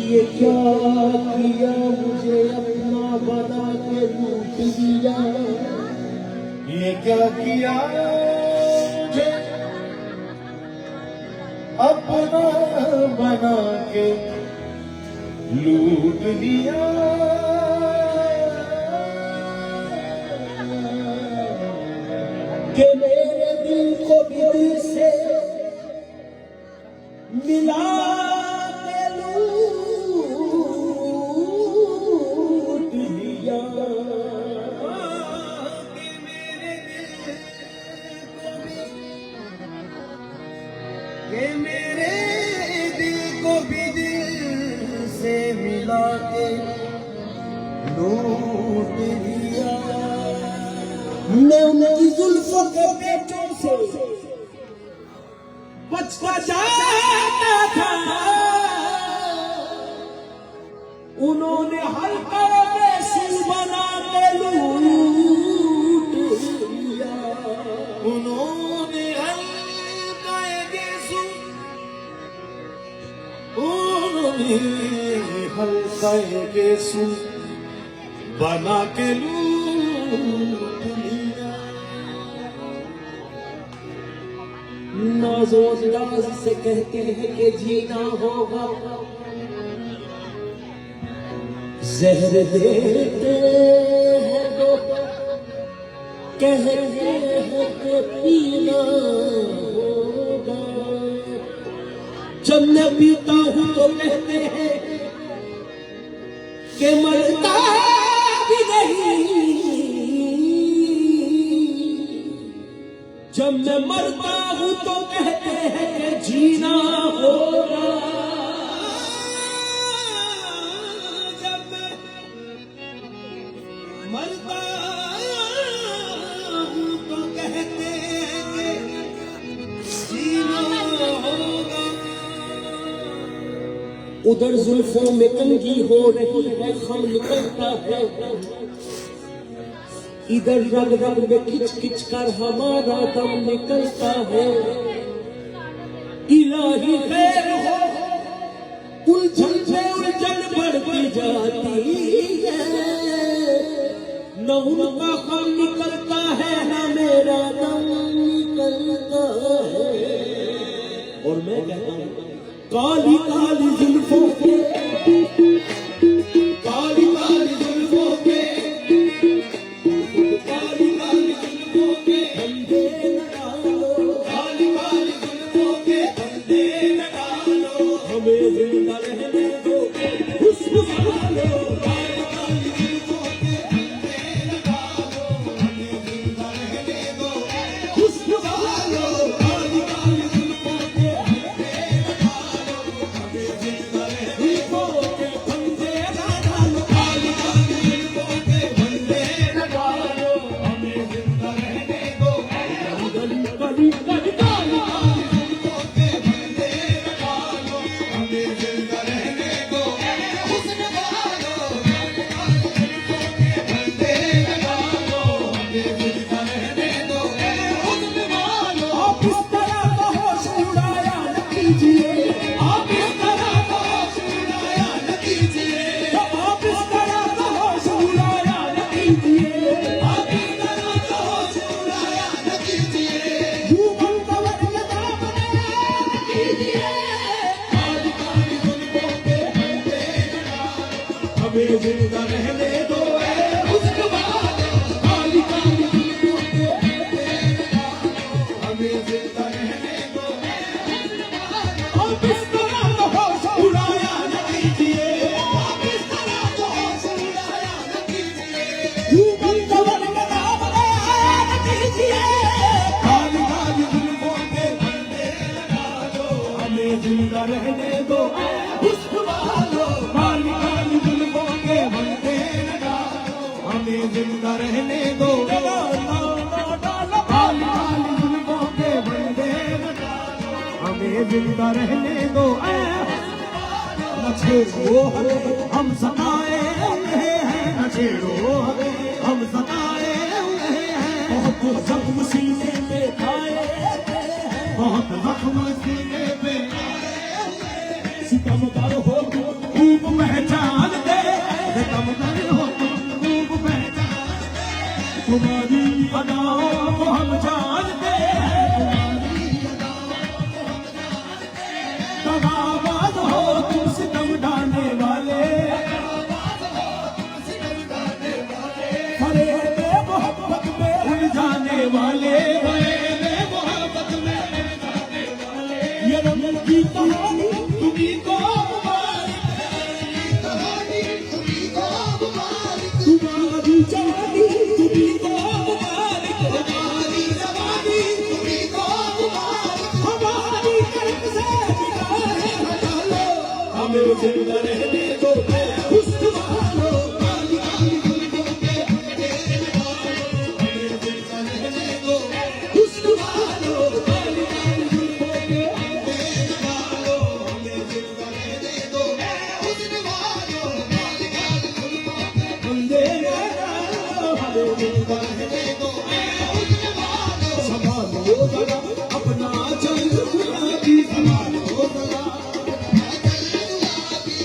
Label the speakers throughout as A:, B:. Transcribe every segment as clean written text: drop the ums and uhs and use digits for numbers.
A: ये क्या किया मुझे अपना बना के लूट दिया, ये क्या किया मुझे अपना बना के लूट लिया। कि मेरे दिल को भी दिल से मिला ये मेरे दिल को भी दिल से मिला के लूट लिया। मैं उनकी जुल्फों के पेचों से पछताता था, उन्होंने हल्का बेसुर बना के लूट लिया। उन्होंने हल्का गेसु बना के लूट लिया। नाज़ो अंदाज़ से कहते हैं कि जीना होगा, ज़हर देते हैं तो कहते हैं कि पीना होगा। जब मैं पीता हूँ तो कहते हैं कि मरता भी नहीं, जब मैं मरता हूँ तो कहते हैं कि जीना होगा। जब मैं मरता हूँ तो कहते हैं कि जीना होगा। उधर जुल्फों में कंघी हो रही है, खम निकलता है, इधर रग रग में खिंच खिंच कर हमारा दम निकलता है। इलाही खैर हो, उलझन पे उलझन बढ़ती जाती है, न उनका खम निकलता है न मेरा दम निकलता है। और मैं कहता हूँ काली काली जुल्फों के, काली काली जुल्फों के, काली काली जुल्फों के बंदे न डालो, काली काली जुल्फों के बंदे न डालो, हमें जिंदा रहने दो, खुशबू डालो। काली काली जुल्फों के बंदे न डालो, हमें जिंदा रहने दो, खुशबू डालो। काली काली जुल्फों के बंदे न डालो, हमें जिंदा रहने दो ऐ हुस्न वालो, काली काली जुल्फों के हमें जिंदा रहने दो ऐ हुस्न वालो। अब इस तरह तो होश उड़ाया न कीजिए, अब इस तरह तो होश उड़ाया न कीजिए, यूं बंदवर बना बनाया न कीजिए। काली काली जुल्फों के फंदे लगा दो, हमें जिंदा रहने दो ऐ हुस्न वालो, काली काली जुल्फों के फंदे लगा दो, हमें जिंदा रहने दो। काली काली जुल्फों के फंदे लगा दो, हमें जिंदा रहने दो ऐ न छेड़ो हमें हम सताए हुए हैं, न छेड़ो हमें हम सताए हुए हैं। बहुत जख्म सीने पे खाए हुए हैं, बहुत जख्म सीने पे खाए हुए हैं। सितमगर हो तुम खूब पहचानते, सितमगर हो तुम खूब पहचानते, तुम्हारी अदाओं को हम जानते हैं, तुम्हारी अदाओं को हम जानते हैं। दगाबाज हो तुम सितम ढाने वाले, फरेब मोहब्बत में उलझाने वाले, फरेब मोहब्बत में उलझाने वाले। ये रंग की कहानी तुम्हीं को मुबारक है, ये कहानी तुम्हीं को मुबारक, तुम्हारी जवानी तुम्हीं को मुबारक, हमारी जवानी तुम्हीं को मुबारक। हमारी तरफ से निगाहें हटा लो, हमें जिंदा रहने दो ऐ हुस्न वालो, काली काली जुल्फों के फंदे लगा दो, हमें जिंदा रहने दो ऐ हुस्न वालो, काली काली जुल्फों के फंदे लगा दो, हमें जिंदा रहने दो ऐ हुस्न वालो, काली काली जुल्फों के फंदे लगा दो, हमें जिंदा रहने दो ऐ हुस्न वालो। संभालो जरा अपना चल गुलाबी, संभालो जरा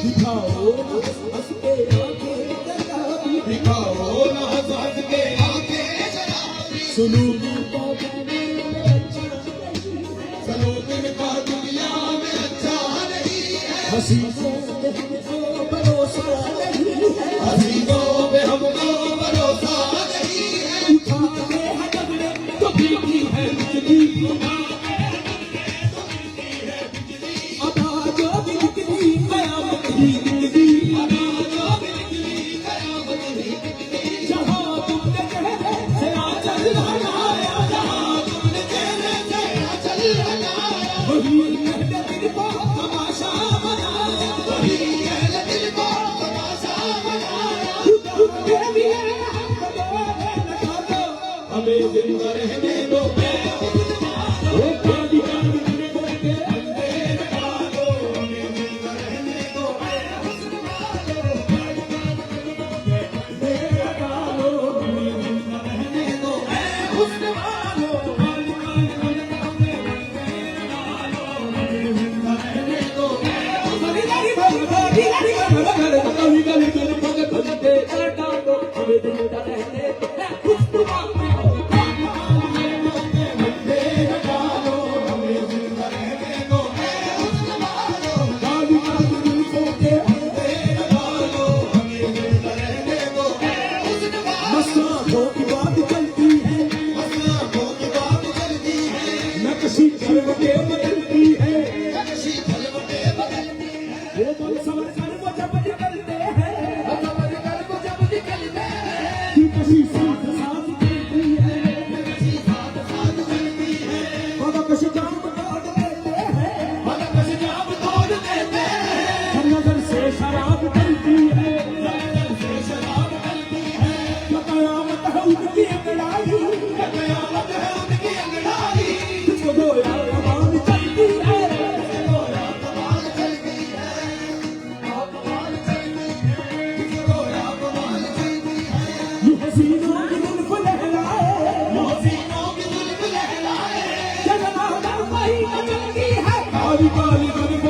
A: दिखाओ हंस के आंखें जराबी, दिखाओ ना हंस के आंखें जराबी। सुनो का दुनिया में अच्छा नहीं है, सुनो का दुनिया में अच्छा नहीं है। हसीनों पे हमको भरोसा नहीं है, हसीनों पे हमको भरोसा नहीं है। उठाते हैं डगरे तो गिरती है बिजली, उठाते हैं डगरे तो गिरती है बिजली। अदा जो भी निकली कयामत ही निकली, अदा जो भी निकली कयामत ही निकली। जहाँ तुमने चेहरे से आंचल हटाया, जहाँ तुमने चेहरे से आंचल हटाया, वही अहले दिल को तमाशा बनाया, वही अहले दिल को तमाशा बनाया। खुदा के लिए लगा दो, हमें जिंदा रहने दो ऐ हुस्न वालो, काली काली जुल्फों के फंदे लगा दो, हमें जिंदा रहने दो ऐ हुस्न वालो, काली काली जुल्फों के फंदे लगा दो, हमें जिंदा रहने दो ऐ हुस्न वालो, काली काली जुल्फों के फंदे लगा दो, हमें जिंदा रहने दो ऐ हुस्न वालो, काली काली जुल्फों के फंदे लगा दो, हमें जिंदा रहने दो ऐ हुस्न वालो। शराब चलती है, शराब चलती है, कयामत है उनकी अंगड़ाई, कयामत है उनकी अंगड़ाई। तुझको गोया कमान चलती है, गोया कमान चलती है, कमान चलती है, तुझको गोया कमान चलती है। ये हसीनों की जुल्फ लहराए, ये हसीनों की जुल्फ लहराए, जगना वही चलती है, काली काली जुल्फ